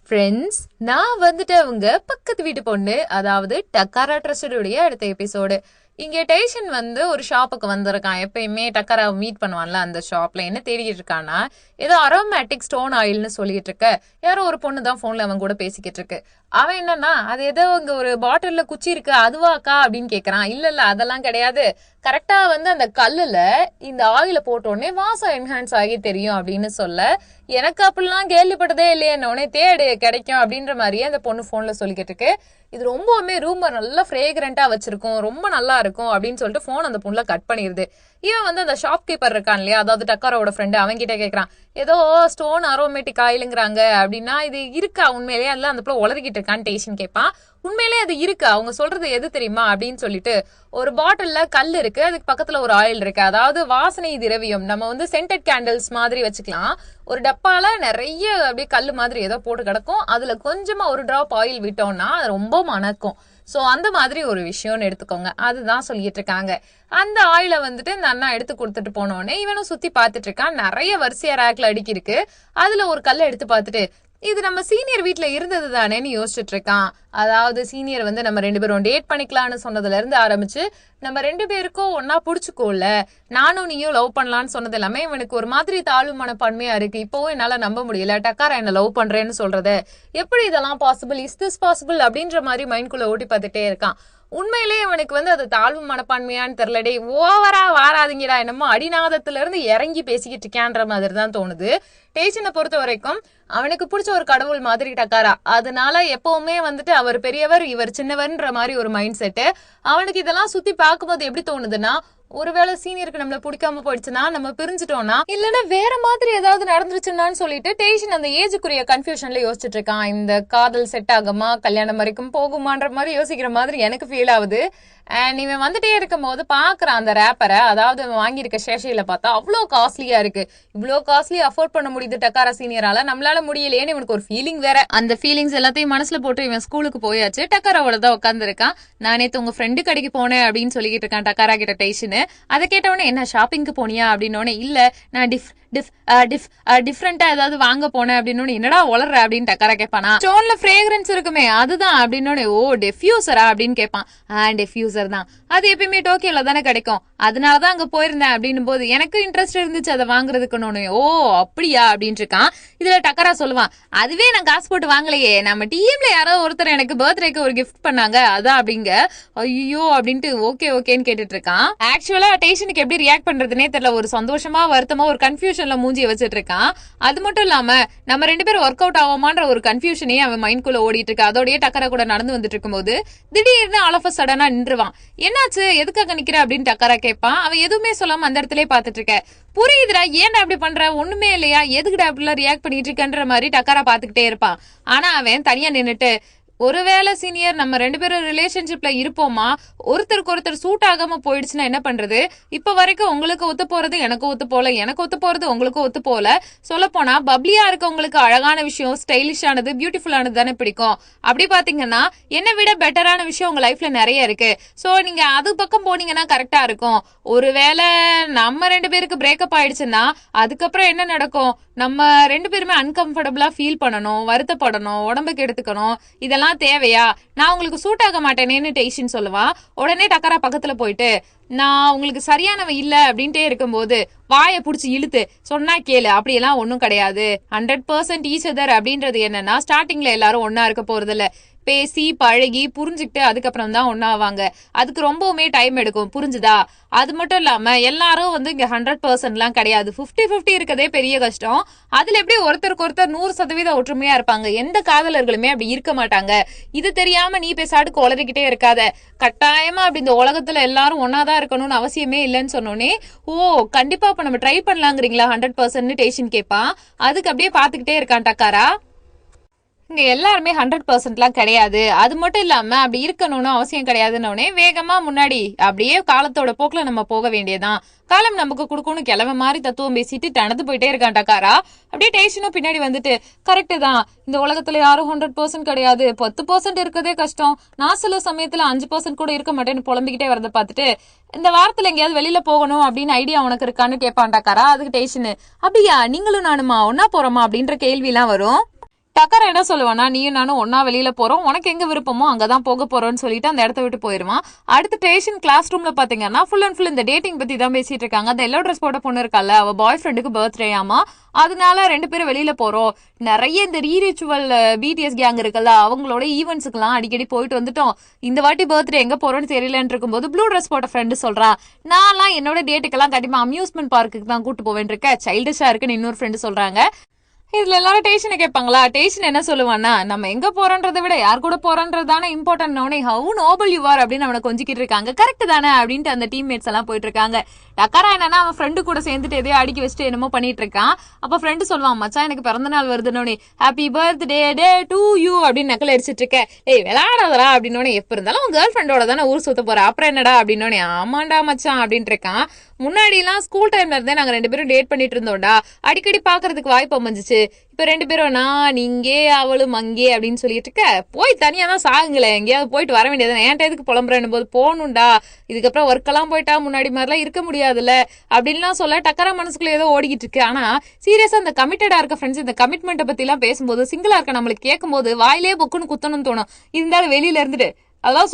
Friends, நான் வந்துட்டு அவங்க பக்கத்து வீட்டு பொண்ணு, அதாவது டக்காரா ட்ரஸ்டோடைய அடுத்த எபிசோடு. இங்க டேஷன் வந்து ஒரு ஷாப்புக்கு வந்திருக்கான். எப்பயுமே டக்கரா மீட் பண்ணுவான்ல, அந்த ஷாப்ல என்ன தேடிட்டு இருக்கான்னா, ஏதோ அரோமேட்டிக் ஸ்டோன் ஆயில்னு சொல்லிட்டு இருக்க யாரோ ஒரு பொண்ணு தான் போன்ல அவன் கூட பேசிக்கிட்டு இருக்கு. அவன் என்னன்னா, அது ஏதோ இங்க ஒரு பாட்டில்ல குச்சி இருக்கு, அதுவாக்கா அப்படின்னு கேக்குறான். இல்ல அதெல்லாம் கிடையாது, கரெக்டா வந்து அந்த கல்லுல இந்த ஆயில போட்டோடனே வாசம் என்ஹான்ஸ் ஆகி தெரியும் அப்படின்னு சொல்ல, எனக்கு அப்படிலாம் கேள்விப்பட்டதே இல்லையே, உடனே தேடு கிடைக்கும் அப்படின்ற மாதிரியே அந்த பொண்ணு போன்ல சொல்லிக்கிட்டு இருக்கு. இது ரொம்பவுமே ரூம் நல்லா ஃப்ரேக்ரண்டா வச்சிருக்கும், ரொம்ப நல்லா இருக்கும் அப்படின்னு சொல்லிட்டு போன் அந்த பொண்ணுல கட் பண்ணிருது. இவன் வந்து அந்த ஷாப் கீப்பர் இருக்கான் இல்லையா, அதாவது டக்காரோட ஃப்ரெண்டு, அவன் கிட்ட கேட்கறான், ஏதோ ஸ்டோன் அரோமேட்டிக் ஆயிலுங்கிறாங்க அப்படின்னா இது இருக்கா உண்மையிலேயே, அதெல்லாம் அந்த பிள்ளை உளறிக்கிட்டு இருக்கான்னு டேஷன் கேட்பான். உண்மையிலே அது இருக்கு, அவங்க சொல்றது எது தெரியுமா அப்படின்னு சொல்லிட்டு, ஒரு பாட்டில்ல கல் இருக்கு, அதுக்கு பக்கத்துல ஒரு ஆயில் இருக்கு, அதாவது வாசனை திரவியம், நம்ம வந்து சென்டட் கேண்டில்ஸ் மாதிரி வச்சுக்கலாம். ஒரு டப்பால நிறைய அப்படியே கல் மாதிரி ஏதோ போட்டு கிடக்கும், அதுல கொஞ்சமா ஒரு டிராப் ஆயில் விட்டோம்னா அது ரொம்ப மணக்கும். சோ அந்த மாதிரி ஒரு விஷயம்னு எடுத்துக்கோங்க, அதுதான் சொல்லிட்டு இருக்காங்க. அந்த ஆயில வந்துட்டு இந்த அண்ணா எடுத்து கொடுத்துட்டு போனோடனே இவனும் சுத்தி பாத்துட்டு இருக்கான். நிறைய வரிசையா ரேக்ல அடுக்கி இருக்கு. அதுல ஒரு கல்லை எடுத்து பார்த்துட்டு, இது நம்ம சீனியர் வீட்டுல இருந்தது தானேன்னு யோசிச்சுட்டு இருக்கான். அதாவது சீனியர் வந்து நம்ம 2 பேரும் டேட் பண்ணிக்கலாம்னு சொன்னதுல இருந்து ஆரம்பிச்சு, நம்ம 2 பேருக்கும் ஒன்னா புடிச்சுக்கோல, நானும் நீயும் லவ் பண்ணலான்னு சொன்னது எல்லாமே இவனுக்கு ஒரு மாதிரி தாழ்வு மனப்பான்மையா இருக்கு. இப்பவும் என்னால நம்ப முடியல, டக்காரா என்ன லவ் பண்றேன்னு சொல்றது எப்படி, இதெல்லாம் பாசிபிள், இஸ் திஸ் பாசிபிள் அப்படின்ற மாதிரி மைண்ட்குள்ள ஓட்டி பார்த்துட்டே இருக்கான். உண்மையிலேயே அவனுக்கு வந்து அது தாழ்வு மனப்பான்மையான்னு தெரியலடே, ஓவரா வாராதிங்கடா, என்னமோ அடிநாதத்துல இருந்து இறங்கி பேசிக்கிட்டு இருக்கான்ற மாதிரி தான் தோணுது. டேஷனை பொறுத்த வரைக்கும் அவனுக்கு பிடிச்ச ஒரு கடவுள் மாதிரி டக்காரா, அதனால எப்பவுமே வந்துட்டு அவர் பெரியவர் இவர் சின்னவர்ன்ற மாதிரி ஒரு மைண்ட் செட்டு அவனுக்கு. இதெல்லாம் சுத்தி பார்க்கும்போது எப்படி தோணுதுன்னா, ஒருவேளை சீனியருக்கு நம்மள பிடிக்காம போயிடுச்சுன்னா, நம்ம பிரிஞ்சுட்டோம்னா, இல்லன்னா வேற மாதிரி ஏதாவது நடந்துருச்சுன்னு சொல்லிட்டு டேஷன் அந்த ஏஜுக்குரிய கன்ஃபியூஷன்ல யோசிச்சுட்டு இருக்கான். இந்த காதல் செட் ஆகுமா, கல்யாணம் வரைக்கும் போகுமான்ற மாதிரி யோசிக்கிற மாதிரி எனக்கு ஃபீல் ஆகுது. அண்ட் இவன் வந்துட்டே இருக்கும் போது பாக்குறான் அந்த ரேப்பரை, அதாவது வாங்கியிருக்க சேஷையில பார்த்தா அவ்வளோ காஸ்ட்லியா இருக்கு. இவ்வளோ காஸ்ட்லி அஃபோர்ட் பண்ண முடியுது டக்காரா சீனியரால, நம்மளால முடியலையேன்னு இவனுக்கு ஒரு ஃபீலிங் வேற. அந்த ஃபீலிங்ஸ் எல்லாத்தையும் மனசுல போட்டு இவன் ஸ்கூலுக்கு போயாச்சு. டக்காராவோட தான் உட்கார்ந்து இருக்கான். நான் நேத்து உங்க ஃப்ரெண்டு கடைக்கு போனேன் அப்படின்னு சொல்லிட்டு இருக்கான் டக்காரா கிட்ட டேஷன். அதை கேட்டவொடனே, என்ன ஷாப்பிங்க்கு போனியா அப்படின்னு, இல்ல நான் டிஃப்ரெண்டா ஏதாவது வாங்க போனேன் அப்படின்னு, என்னடா வளர்ற அப்படின்னு டக்காரா கேட்பானா. ஸ்டோன்ல ஃப்ரேக்ரன்ஸ் இருக்குமே அதுதான் அப்படின்னு, ஓ டெஃப்யூசரா அப்படின்னு கேட்பான். டெஃப்யூசர் தான், அது எப்பயுமே டோக்கியோல தானே கிடைக்கும், அதனாலதான் அங்க போயிருந்தேன் அப்படின்னும் போது எனக்கு இன்ட்ரெஸ்ட் இருந்துச்சு அதை வாங்குறதுக்குன்னு. ஓ அப்படியா அப்படின்னு இருக்கான். இதுல டக்கரா சொல்லுவான், அதுவே நான் காசு போட்டு வாங்கலையே, நம்ம டீம்ல யாரோ ஒருத்தர் எனக்கு பர்த்டேக்கு ஒரு கிஃப்ட் பண்ணாங்க அதான் அப்படிங்க. ஐயோ அப்படின்ட்டு ஓகேன்னு கேட்டுட்டு இருக்கான். ஆக்சுவலா டேஷனுக்கு எப்படி ரியாக்ட் பண்றதுன்னே தெரியல, ஒரு சந்தோஷமா வருத்தமா ஒரு கன்ஃபியூஷன்ல மூஞ்சிய வச்சிட்டு இருக்கான். அது மட்டும் இல்லாம நம்ம 2 பேரும் ஒர்க் அவுட் ஆகுமான்ற ஒரு கன்ஃபியூஷனே அவன் மைண்ட்குள்ள ஓடிட்டு இருக்கு. அதோடய டக்கரா கூட நடந்து வந்துட்டு இருக்கும் போது திடீர்னு ஆல் ஆஃப் சடனா நின்றுவான். என்னாச்சு, எதுக்காக நிக்கிற அப்படின்னு டக்கரா கேட்பான். அவன் எதுவுமே சொல்லாம அந்த இடத்துல பாத்துட்டு இருக்க. புரியுதுடா, ஏன்டா அப்படி பண்ற, ஒண்ணுமே இல்லையா, எதுக்குடா அப்படிலாம் ரியாக்ட் பண்ணிட்டு இருக்கன்ற மாதிரி டக்கரா பாத்துக்கிட்டே இருப்பான். ஆனா அவன் தனியா நின்னுட்டு, ஒருவேளை சீனியர் நம்ம 2 பேரும் ரிலேஷன்ஷிப்ல இருப்போமா, ஒருத்தருக்கு ஒருத்தர் சூட் ஆகாம போயிடுச்சுன்னா என்ன பண்றது, இப்ப வரைக்கும் உங்களுக்கு ஒத்து போறது எனக்கு ஒத்து போல, எனக்கு ஒத்து போறது உங்களுக்கு ஒத்து போல, சொல்ல போனா பப்ளியா இருக்க உங்களுக்கு அழகான விஷயம், ஸ்டைலிஷானது, பியூட்டிஃபுல்லானது தானே பிடிக்கும். அப்படி பாத்தீங்கன்னா என்னை விட பெட்டரான விஷயம் உங்க லைஃப்ல நிறைய இருக்கு. சோ நீங்க அது பக்கம் போனீங்கன்னா கரெக்டா இருக்கும். ஒருவேளை நம்ம 2 பேருக்கு பிரேக்கப் ஆயிடுச்சுன்னா அதுக்கப்புறம் என்ன நடக்கும், நம்ம 2 பேருமே அன்கம்ஃபர்டபுளா ஃபீல் பண்ணணும், வருத்தப்படணும், உடம்புக்கு எடுத்துக்கணும், இதெல்லாம் தேவையா, நான் உங்களுக்கு சூட் ஆக மாட்டேனேன்னு டேஷன் சொல்லுவான். உடனே டக்கரா பக்கத்துல போயிட்டு, நான் உங்களுக்கு சரியானவ இல்ல அப்படின்ட்டே இருக்கும்போது வாயை புடிச்சு இழுத்து சொன்னா கேளு, அப்படியெல்லாம் ஒன்னும் கிடையாது, 100% ஈச் அதர் அப்படின்றது என்னன்னா, ஸ்டார்டிங்ல எல்லாரும் ஒன்னா இருக்க போறது இல்ல, பேசி பழகி புரிஞ்சுக்கிட்டு அதுக்கப்புறம் தான் ஒன்னாவாங்க. அதுக்கு ரொம்பவுமே டைம் எடுக்கும், புரிஞ்சுதா. அது மட்டும் இல்லாம எல்லாரும் வந்து இங்க 100% எல்லாம் கிடையாது, 50-50 இருக்கதே பெரிய கஷ்டம். அதுல எப்படி ஒருத்தருக்கு ஒருத்தர் 100% ஒற்றுமையா இருப்பாங்க, எந்த காதலர்களுமே அப்படி இருக்க மாட்டாங்க. இது தெரியாம நீ பேசாட்டு குளறிக்கிட்டே இருக்காத, கட்டாயமா அப்படி இந்த உலகத்துல எல்லாரும் ஒன்னாதான் இருக்கணும்னு அவசியமே இல்லைன்னு சொன்னோன்னே, ஓ கண்டிப்பா அப்ப நம்ம ட்ரை பண்ணலாங்கிறீங்களா 100% டேஷன் கேட்பான். அதுக்கு அப்படியே பாத்துக்கிட்டே இருக்கான் டக்காரா. இங்க எல்லாருமே 100%லாம் கிடையாது, அது மட்டும் இல்லாம அப்படி இருக்கணும்னு அவசியம் கிடையாதுன்னு வேகமா முன்னாடி அப்படியே காலத்தோட போக்குல நம்ம போக வேண்டியதான், காலம் நமக்கு கொடுக்கணும் கிளம்ப மாதிரி தத்துவம் பேசிட்டு நடந்து போயிட்டே இருக்கான் டக்காரா. அப்படியே டேஷனும் பின்னாடி வந்துட்டு, கரெக்டு தான், இந்த உலகத்துல யாரும் 100% கிடையாது, 10% இருக்கதே கஷ்டம், நான் சில சமயத்துல 5% கூட இருக்க மாட்டேன்னு புலம்பிக்கிட்டே வரத பாத்துட்டு, இந்த வாரத்துல எங்கேயாவது வெளியில போகணும் அப்படின்னு ஐடியா உனக்கு இருக்கான்னு கேட்பான் டக்காரா. அதுக்கு டேஷனு, அப்படியா நீங்களும் நானுமா ஒன்னா போறோமா அப்படின்ற கேள்வி எல்லாம் வரும். டக்கரை என்ன சொல்லுவானா, நீயும் நானும் ஒன்னா வெளியில போறோம், உனக்கு எங்க விருப்பமோ அங்கதான் போக போறோம்னு சொல்லிட்டு அந்த இடத்த விட்டு போயிருவான். அடுத்த டேஷன் கிளாஸ் ரூம்ல பாத்தீங்கன்னா ஃபுல் அண்ட் ஃபுல் இந்த டேட்டிங் பத்தி தான் பேசிட்டு இருக்காங்க. அந்த எல்லோ ட்ரெஸ் போட்ட பொண்ணு இருக்கால, அவ பாய் ஃப்ரெண்டுக்கு பர்த்டே ஆமா, அதனால 2 பேரும் வெளியில போறோம். நிறைய இந்த ரீரிச்சுவல் பிடிஎஸ் கேங் இருக்குல்ல, அவங்களோட ஈவெண்ட்ஸுக்கு எல்லாம் அடிக்கடி போயிட்டு வந்துட்டோம். இந்த வாட்டி பர்த்டே எங்க போறோம்னு தெரியலன்னு இருக்கும்போது ப்ளூ ட்ரெஸ் போட்ட ஃப்ரெண்டு சொல்றா, நான் என்னோட டேட்டுக்கெல்லாம் கண்டிப்பா அம்யூஸ்மெண்ட் பார்க்குக்கு தான் கூட்டு போவேன் இருக்கேன், சைல்டிஷா இருக்குன்னு இன்னொரு ஃப்ரெண்டு சொல்றாங்க. இதுல எல்லாரும் டேஷனை கேட்பாங்களா, டேஷன் என்ன சொல்லுவானா, நம்ம எங்க போறோன்றதை விட யார் கூட போறோன்றது தானே important, how Nobel you are அப்படின்னு அவனை கொஞ்சிக்கிட்டு இருக்காங்க. கரெக்ட் தானே அப்படின்ட்டு அந்த டீம்மேட்ஸ் எல்லாம் போயிட்டு இருக்காங்க. டக்கரா என்னன்னா அவன் ஃப்ரெண்டு கூட சேர்ந்துட்டு எதையோ அடிக்கி வச்சுட்டு என்னமோ பண்ணிட்டு இருக்கான். அப்ப ஃப்ரெண்டு சொல்லுவான், மச்சான் எனக்கு பிறந்த நாள் வருதுன்னு, happy birthday day to you அப்படின்னு நக்கல் அடிச்சிட்டு இருக்க, ஏய் விளையாடாதரா அப்படின்னோடனே, எப்ப இருந்தாலும் உன் கேர்ள் ஃப்ரெண்டோட தானே ஊர் சுத்த போற, அப்புறம் என்னடா அப்படின்னோடனே, ஆமாண்டா மச்சான் அப்படின்ட்டு இருக்கான். முன்னாடி எல்லாம் ஸ்கூல் டைம்ல இருந்தே நாங்க 2 பேரும் டேட் பண்ணிட்டு இருந்தோம்டா, அடிக்கடி பாக்குறதுக்கு வாய்ப்பு அமைஞ்சிச்சு. இப்ப 2 பேரும் நான் இங்கே அவளும் அங்கே அப்படின்னு சொல்லிட்டு இருக்க, போய் தனியா தான் சாகுங்களே, எங்கேயாவது போயிட்டு வர வேண்டியது, ஏன்ட்ட எதுக்கு புலம்புறேன் போது போகணும்டா, இதுக்கப்புறம் ஒர்க் எல்லாம் போயிட்டா முன்னாடி மாதிரிலாம் இருக்க முடியாதுல்ல அப்படின்லாம் சொல்ல டக்கரா மனசுக்குள்ள ஏதோ ஓடிக்கிட்டு இருக்கு. ஆனா சீரியஸா இந்த கமிட்டடா இருக்க ஃப்ரெண்ட்ஸ் இந்த கமிட்மெண்ட் பத்தி எல்லாம் பேசும்போது, சிங்கிளா இருக்க நம்மளுக்கு கேட்கும் போது வாயிலே பொக்குன்னு குத்தணும்னு தோணும். இருந்தாலும் வெளியில இருந்துட்டு அதெல்லாம்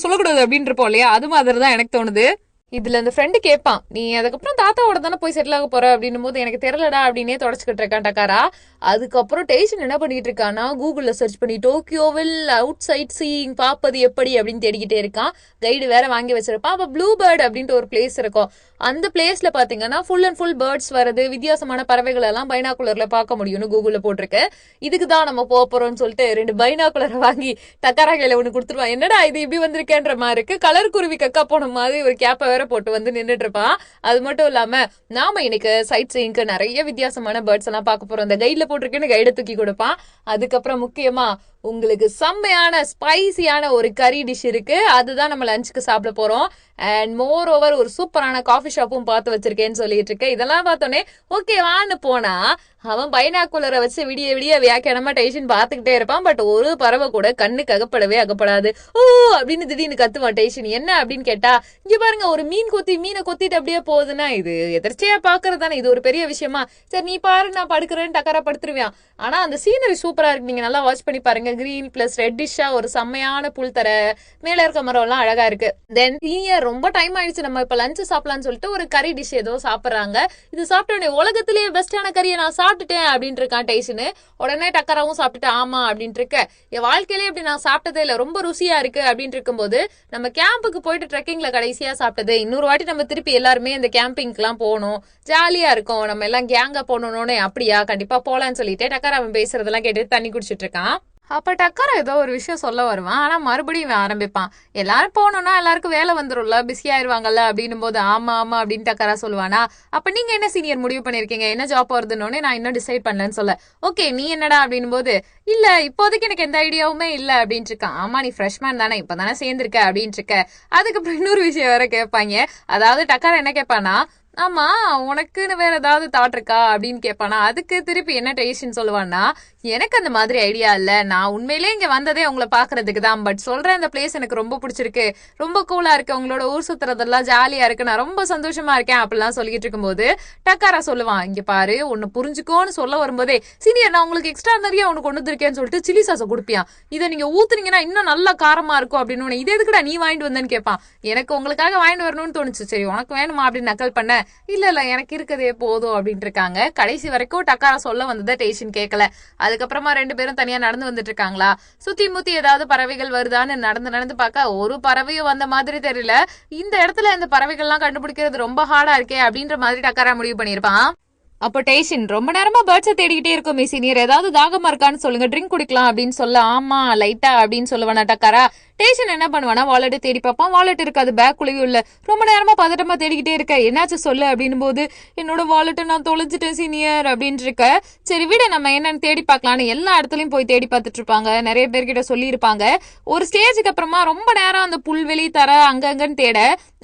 சொல்லக்கூடாது அப்படின்னு இருப்போம் இல்லையா, அது மாதிரிதான் எனக்கு தோணுது. இதுல இந்த ஃப்ரெண்டு கேட்பான், நீ அதுக்கப்புறம் தாத்தாவோட தானே போய் செட்டில் ஆக போற அப்படின்னும் போது, எனக்கு தெரியலடா அப்படின்னே தொடச்சுக்கிட்டு இருக்கான் டக்காரா. அதுக்கப்புறம் டேஷன் என்ன பண்ணிட்டு இருக்கான்னா, கூகுள்ல சர்ச் பண்ணி டோக்கியோவில் அவுட் சைட் சீயிங் பாப்பது எப்படி அப்படின்னு தேடிக்கிட்டே இருக்கான். கைடு வேற வாங்கி வச்சிருப்பான். அப்ப ப்ளூ பேர்ட் அப்படின்ட்டு ஒரு பிளேஸ் இருக்கும். அந்த பிளேஸ்ல பாத்தீங்கன்னா ஃபுல் அண்ட் ஃபுல் பேர்ட்ஸ் வருது, வித்தியாசமான பறவைகள் எல்லாம் பைனாகுலர்ல பார்க்க முடியும்னு கூகுள்ல போட்டிருக்கு. இதுக்குதான் நம்ம போறோம்னு சொல்லிட்டு 2 பைனாகுலரை வாங்கி டக்காரா கையில ஒண்ணு கொடுத்துருவான். என்னடா இது இப்படி வந்திருக்கேன்ற மாதிரி இருக்கு, கலர் குருவி கக்கா போன மாதிரி ஒரு கேப்ப வேற போட்டு வந்து நின்றுட்டு இருப்பான். அது மட்டும் இல்லாம நாம இன்னைக்கு சைட் சீயிங்க்கு நிறைய வித்தியாசமான பேர்ட்ஸ் எல்லாம் பார்க்க போறோம். இந்த கைட்ல போட்டிருக்கேன்னு கைடை தூக்கி கொடுப்பான். அதுக்கப்புறம் முக்கியமா உங்களுக்கு செம்மையான ஸ்பைசியான ஒரு கறி டிஷ் இருக்கு, அதுதான் நம்ம லஞ்சுக்கு சாப்பிட போறோம். அண்ட் மோர் ஓவர் ஒரு சூப்பரான காஃபி ஷாப்பும் பார்த்து வச்சிருக்கேன்னு சொல்லிட்டு இருக்கேன். இதெல்லாம் பார்த்தோன்னே ஓகேவான்னு போனா அவன் பைனாக்குலரை வச்சு விடிய விடிய வியாக்கியானமா டேஷன் பார்த்துக்கிட்டே இருப்பான். பட் ஒரு பறவை கூட கண்ணுக்கு அகப்படாது. ஓ அப்படின்னு திடீர்னு கத்துவான் டேஷன். என்ன அப்படின்னு கேட்டா, இங்க பாருங்க ஒரு மீனை கொத்திட்டு அப்படியே போகுதுன்னா, இது எதிர்ச்சியா பாக்குறது தானே, இது ஒரு பெரிய விஷயமா, சரி நீ பாரு நான் படுக்கிறேன்னு டக்கரா படுத்துருவான். ஆனா அந்த சீனரி சூப்பரா இருக்கு, நீங்க நல்லா வாட்ச் பண்ணி பாருங்க. கிரீன் பிளஸ் ரெட்டிஷா ஒரு செம்மையான புல் தர, மேல இருக்க மரம் எல்லாம் அழகா இருக்கு. தென் ரொம்ப டைம் ஆயிடுச்சு, நம்ம இப்ப லஞ்ச் சாப்பிடலாம்னு சொல்லிட்டு ஒரு கறி டிஷ் ஏதோ சாப்பிடுறாங்க. இது சாப்பிட்ட உலகத்திலேயே பெஸ்டான கறியை நான் சாப்பிட்டுட்டேன் அப்படின்ட்டு இருக்கான் டேஷனு. உடனே டக்கராவும் சாப்பிட்டுட்டு ஆமா அப்படின்ட்டு இருக்க, என் வாழ்க்கையிலே இப்படி நான் சாப்பிட்டதே இல்ல, ரொம்ப ருசியா இருக்கு அப்படின்ட்டு இருக்கும்போது, நம்ம கேம்புக்கு போயிட்டு ட்ரெக்கிங்ல கடைசியா சாப்பிட்டது, இன்னொரு வாட்டி நம்ம திருப்பி எல்லாருமே இந்த கேம்பிங்க்கு எல்லாம் போகணும், ஜாலியா இருக்கும், நம்ம எல்லாம் கேங்கா போகணும்னு, அப்படியா கண்டிப்பா போலான்னு சொல்லிட்டு டக்கரா அவன் பேசுறதெல்லாம் கேட்டு தண்ணி குடிச்சிட்டு இருக்கான். அப்ப டக்கரா ஏதோ ஒரு விஷயம் சொல்ல வருவான். ஆனா மறுபடியும் ஆரம்பிப்பான், எல்லாரும் போனோம்னா எல்லாருக்கும் வேலை வந்துரும்ல, பிஸி ஆயிருவாங்கல்ல அப்படின்னும் போது, ஆமா அப்படின்னு டக்கரா சொல்லுவானா. அப்ப நீங்க என்ன சீனியர் முடிவு பண்ணிருக்கீங்க, என்ன ஜாப் வருதுன்னு நான் இன்னும் டிசைட் பண்ணலன்னு சொல்ல, ஓகே நீ என்னடா அப்படின்னும் போது, இல்ல இப்போதைக்கு எனக்கு எந்த ஐடியாவுமே இல்ல அப்படின்ட்டு இருக்கான். ஆமா நீ ஃப்ரெஷ்மேன் தானே, இப்பதானே சேர்ந்திருக்க அப்படின்ட்டு இருக்க. அதுக்கப்புறம் இன்னொரு விஷயம் வேற கேட்பாங்க. அதாவது டக்கரா என்ன கேட்பானா, ஆமா உனக்குன்னு வேற ஏதாவது தாட் இருக்கா அப்படின்னு கேட்பானா. அதுக்கு திருப்பி என்ன டேஷன் சொல்லுவான்னா, எனக்கு அந்த மாதிரி ஐடியா இல்ல, நான் உண்மையிலேயே இங்க வந்ததே உங்களை பாக்குறதுக்கு தான், பட் சொல்றேன் இந்த பிளேஸ் எனக்கு ரொம்ப பிடிச்சிருக்கு, ரொம்ப கூலா இருக்கு, உங்களோட ஊர் சுத்துறதெல்லாம் ஜாலியா இருக்கு, நான் ரொம்ப சந்தோஷமா இருக்கேன் அப்படிலாம் சொல்லிட்டு இருக்கும்போது டக்காரா சொல்லுவான், இங்க பாரு ஒன்னு புரிஞ்சுக்கோன்னு சொல்ல வரும்போதே, சீனியர் நான் உங்களுக்கு எக்ஸ்ட்ரா நிறைய ஒண்ணு கொண்டு வந்திருக்கேன்னு சொல்லிட்டு சில்லி சாஸை கொடுப்பியான், இதை நீங்க ஊத்துனீங்கன்னா இன்னும் நல்லா காரமா இருக்கும் அப்படின்னு, இது எதுக்குடா நீ வாங்கிட்டு வந்தேன்னு கேட்பான். எனக்கு உங்களுக்காக வாங்கிட்டு வரணும்னு தோணுச்சு, சரி உனக்கு வேணுமா அப்படின்னு நக்கல் பண்ண, இல்ல எனக்கு இருக்கதே போதும் அப்படின்ட்டு இருக்காங்க. கடைசி வரைக்கும் டக்காரா சொல்ல வந்ததை டேஷன் கேட்கல. அதுக்கப்புறமா 2 பேரும் தனியா நடந்து வந்துட்டு இருக்காங்களா, சுத்தி முத்தி ஏதாவது பறவைகள் வருதான்னு நடந்து பார்க்க ஒரு பறவையும் வந்த மாதிரி தெரியல. இந்த இடத்துல இந்த பறவைகள்லாம் கண்டுபிடிக்கிறது ரொம்ப ஹார்டா இருக்கே அப்படின்ற மாதிரி டக்காரா முடிவு பண்ணிருப்பான். அப்போ டேஷன் ரொம்ப நேரமா பேர்ட்ஸை தேடிக்கிட்டே இருக்கும், சீனியர் ஏதாவது தாகமா இருக்கான்னு சொல்லுங்க, ட்ரிங்க் குடிக்கலாம் அப்படின்னு சொல்ல, ஆமா லைட்டா அப்படின்னு சொல்லுவானா டக்காரா. டேஷன் என்ன பண்ணுவானா, வாலெட் தேடி பார்ப்பான், வாலெட் இருக்காது, பேக் குள்ளேயும் இல்ல. ரொம்ப நேரமா பதட்டமா தேடிக்கிட்டே இருக்க, என்னாச்சு சொல்லு அப்படின்னும் போது, என்னோட வாலெட்டை நான் தொலைஞ்சிட்டேன் சீனியர் அப்படின்னு இருக்க. சரி விட நம்ம என்னன்னு தேடி பார்க்கலான்னு எல்லா இடத்துலயும் போய் தேடி பார்த்துட்டு இருப்பாங்க, நிறைய பேர்கிட்ட சொல்லி இருப்பாங்க. ஒரு ஸ்டேஜுக்கு அப்புறமா ரொம்ப நேரம் அந்த புல்வெளி தர அங்கங்கன்னு தேட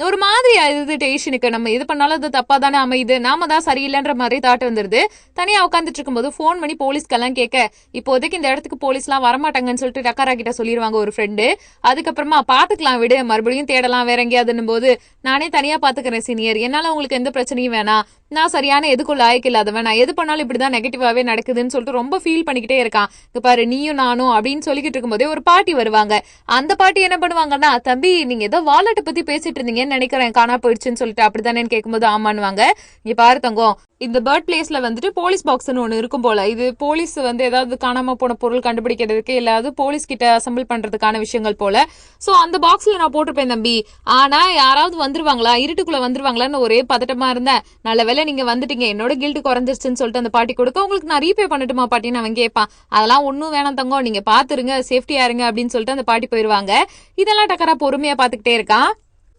ஒரு மாதிரி ஆயுது டேஷனுக்கு, நம்ம இது பண்ணாலும் அது தப்பா தானே அமையுது, நாம தான் சரியில்லைன்ற மாதிரி தாட் வந்துருது. தனியா உட்காந்துட்டு இருக்கும்போது போன் பண்ணி போலீஸ்க்கெல்லாம் கேட்க, இப்போதைக்கு இந்த இடத்துக்கு போலீஸ் எல்லாம் வரமாட்டாங்கன்னு சொல்லிட்டு டக்காரா கிட்ட சொல்லிடுவாங்க ஒரு ஃப்ரெண்டு. அதுக்கப்புறமா பாத்துக்கலாம் விடு, மறுபடியும் தேடலாம் வேற எங்கேயாதுன்னு போது, நானே தனியா பாத்துக்கிறேன் சீனியர், என்னால உங்களுக்கு எந்த பிரச்சனையும் வேணாம், நான் சரியான எதுக்கும் லாய்க்கு இல்லாதவன், நான் எது பண்ணாலும் இப்படிதான் நெகட்டிவாவே நடக்குதுன்னு சொல்லிட்டு ரொம்ப ஃபீல் பண்ணிக்கிட்டே இருக்கான். இங்க பாரு நீயும் நானும் அப்படின்னு சொல்லிக்கிட்டு இருக்கும்போதே ஒரு பாட்டி வருவாங்க. அந்த பாட்டி என்ன பண்ணுவாங்கன்னா, தம்பி நீங்க ஏதோ வாலெட்டை பத்தி பேசிட்டு இருந்தீங்கன்னு நினைக்கிறேன், காணா போயிடுச்சுன்னு சொல்லிட்டு அப்படித்தானே கேட்கும்போது ஆமான்னுவாங்க. இங்க பாரு தங்கம், இந்த பேர்ட் பிளேஸ்ல வந்துட்டு போலீஸ் பாக்ஸ்னு ஒன்று இருக்கும் போல. இது போலீஸ் வந்து ஏதாவது காணாம போன பொருள் கண்டுபிடிக்கிறதுக்கு இல்லாத போலீஸ் கிட்ட அசம்பிள் பண்றதுக்கான விஷயங்கள் போல. சோ அந்த பாக்ஸ்ல நான் போட்டிருப்பேன் தம்பி. ஆனா யாராவது வந்துருவாங்களா, இருட்டுக்குள்ள வந்துருவாங்களான்னு ஒரே பதட்டமா இருந்தேன். நல்ல வேளை நீங்க வந்துட்டீங்க, என்னோட கில்ட் குறைஞ்சிருச்சுன்னு சொல்லிட்டு அந்த பாட்டி கொடுக்க, உங்களுக்கு நான் ரீபே பண்ணட்டுமா பாட்டின்னு அவன் கேட்பான். அதெல்லாம் ஒன்னும் வேணாம் தங்கம், நீங்க பாத்துருங்க, சேஃப்டியா இருங்க அப்படின்னு சொல்லிட்டு அந்த பாட்டி போயிருவாங்க. இதெல்லாம் டக்கரா பொறுமையா பாத்துக்கிட்டே இருக்கான்.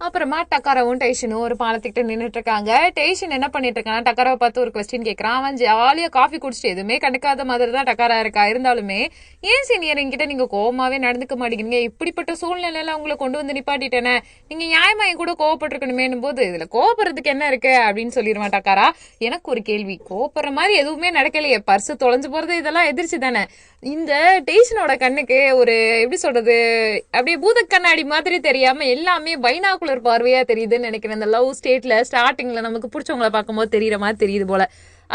அப்புறமா டக்காராவும் டேஷனும் ஒரு பாலத்துக்கிட்ட நின்றுட்டு இருக்காங்க. டேஷன் என்ன பண்ணிட்டு இருக்கான், டக்காராவை பார்த்து ஒரு கொஸ்டின் கேட்கறான். அவன் ஜாலியா காஃபி குடிச்சிட்டு எதுவுமே கண்டுக்காத மாதிரி தான் டக்காரா இருக்கா. இருந்தாலுமே ஏன் சீனியர் என்கிட்ட நீங்க கோவமாவே நடந்துக்க மாட்டேங்கிறீங்க, இப்படிப்பட்ட சூழ்நிலையில உங்களை கொண்டு வந்து நிப்பாட்டிட்டேனே, நீங்க நியாயமா என் கூட கோவப்பட்டிருக்கணுமேனும் போது இதுல கோவப்படுறதுக்கு என்ன இருக்கு அப்படின்னு சொல்லிடுவான் டக்காரா. எனக்கு ஒரு கேள்வி, கோவப்படுற மாதிரி எதுவுமே நடக்கலையே, பர்ஸ் தொலைஞ்சு போறது இதெல்லாம் எதிர்ச்சி தானே. இந்த டேஷனோட கண்ணுக்கு ஒரு எப்படி சொல்றது, அப்படியே பூத கண்ணாடி மாதிரி தெரியாம எல்லாமே பைனாகுலர் பார்வையா தெரியுதுன்னு நினைக்கிறேன். இந்த லவ் ஸ்டேட்ல ஸ்டார்டிங்ல நமக்கு பிடிச்சவங்களை பார்க்கும்போது தெரியற மாதிரி தெரியுது போல.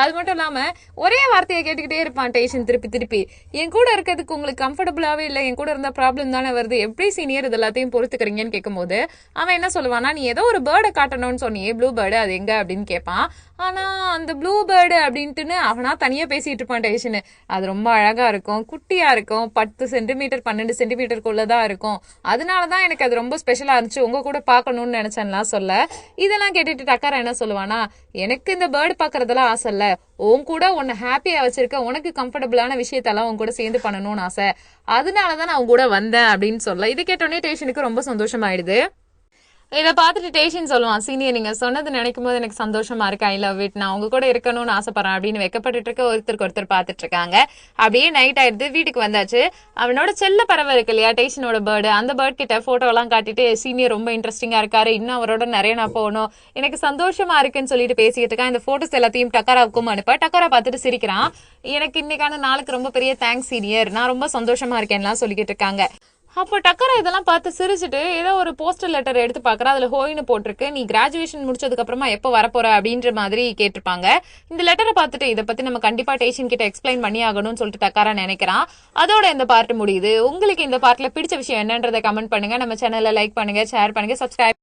அது மட்டும் இல்லாம ஒரே வார்த்தையை கேட்டுக்கிட்டே இருப்பான் டேஷன் திருப்பி திருப்பி. என் கூட இருக்கிறதுக்கு உங்களுக்கு கம்ஃபர்டபுளாவே இல்லை, என் கூட இருந்த ப்ராப்ளம் தானே வருது, எப்படி சீனியர் இது எல்லாத்தையும் பொறுத்துக்கிறீங்கன்னு கேட்கும்போது அவன் என்ன சொல்லுவானா, நீ ஏதோ ஒரு பேர்டை காட்டணும்னு சொன்னியே, ப்ளூ பேர்டு, அது எங்க அப்படின்னு கேட்பான். ஆனா அந்த ப்ளூ பேர்டு அப்படின்ட்டுன்னு அவனா தனியா பேசிட்டு இருப்பான் டேஷனு. அது ரொம்ப அழகா இருக்கும், குட்டியா இருக்கும், 10 சென்டிமீட்டர் 12 சென்டிமீட்டருக்குள்ளதான் இருக்கும், அதனாலதான் எனக்கு அது ரொம்ப ஸ்பெஷலா இருந்துச்சு, உங்க கூட பாக்கணும்னு நினைச்சேன்லாம் சொல்ல. இதெல்லாம் கேட்டுட்டு டக்காரா என்ன சொல்லுவானா, எனக்கு இந்த பேர்டு பாக்குறதெல்லாம் ஆசை இல்ல, உன் கூட உன்னை ஹாப்பியா வச்சிருக்க, உனக்கு கம்ஃபர்டபுளான விஷயத்தெல்லாம் உன் கூட சேர்ந்து பண்ணணும்னு ஆசை, அதனாலதான் நான் உன் கூட வந்தேன் அப்படின்னு சொல்ல. இதை கேட்டோடனே டேஷனுக்கு ரொம்ப சந்தோஷமாயிடுது. இதை பார்த்துட்டு டேஷன் சொல்லுவான், சீனியர் நீங்க சொன்னது நினைக்கும் போது எனக்கு சந்தோஷமா இருக்கு, ஐ லவ் இட், நான் உங்க கூட இருக்கணும்னு ஆசைப்படுறேன் அப்படின்னு வெக்கப்பட்டு இருக்க ஒருத்தருக்கு ஒருத்தர் பார்த்துட்டு இருக்காங்க. அப்படியே நைட் ஆயிடுது, வீட்டுக்கு வந்தாச்சு. அவனோட செல்ல பறவை இருக்கு இல்லையா டேஷனோட பேர்டு, அந்த பேர்ட் கிட்ட போட்டோ எல்லாம் காட்டிட்டு சீனியர் ரொம்ப இன்ட்ரெஸ்டிங்கா இருக்காரு, இன்னும் அவரோட நிறைய நான் போகணும், எனக்கு சந்தோஷமா இருக்குன்னு சொல்லிட்டு பேசிக்கிட்டு இருக்கான். இந்த போட்டோஸ் எல்லாத்தையும் டக்காராவுக்கும் அனுப்ப. டக்காரா பார்த்துட்டு சிரிக்கிறான். எனக்கு இன்னைக்கான நாளுக்கு ரொம்ப பெரிய தேங்க்ஸ் சீனியர், நான் ரொம்ப சந்தோஷமா இருக்கேன்லாம் சொல்லிக்கிட்டு இருக்காங்க. அப்போ டக்கரா இதெல்லாம் பார்த்து சிரிச்சுட்டு ஏதோ ஒரு போஸ்டர் லெட்டர் எடுத்து பாக்குறா. அதுல ஹோயின்னு போட்டிருக்கு, நீ கிராஜுவேஷன் முடிச்சதுக்கு அப்புறமா எப்போ வரப்போற அப்படின்ற மாதிரி கேட்டிருப்பாங்க. இந்த லெட்டரை பார்த்துட்டு இதை பத்தி நம்ம கண்டிப்பா டேஷன் கிட்ட எக்ஸ்பிளைன் பண்ணி ஆகணும்னு சொல்லிட்டு டக்காரா நினைக்கிறான். அதோட இந்த பார்ட் முடியுது. உங்களுக்கு இந்த பார்ட்ல பிடிச்ச விஷயம் என்னன்றதை கமெண்ட் பண்ணுங்க. நம்ம சேனலை லைக் பண்ணுங்க, ஷேர் பண்ணுங்க, சப்ஸ்கிரைப்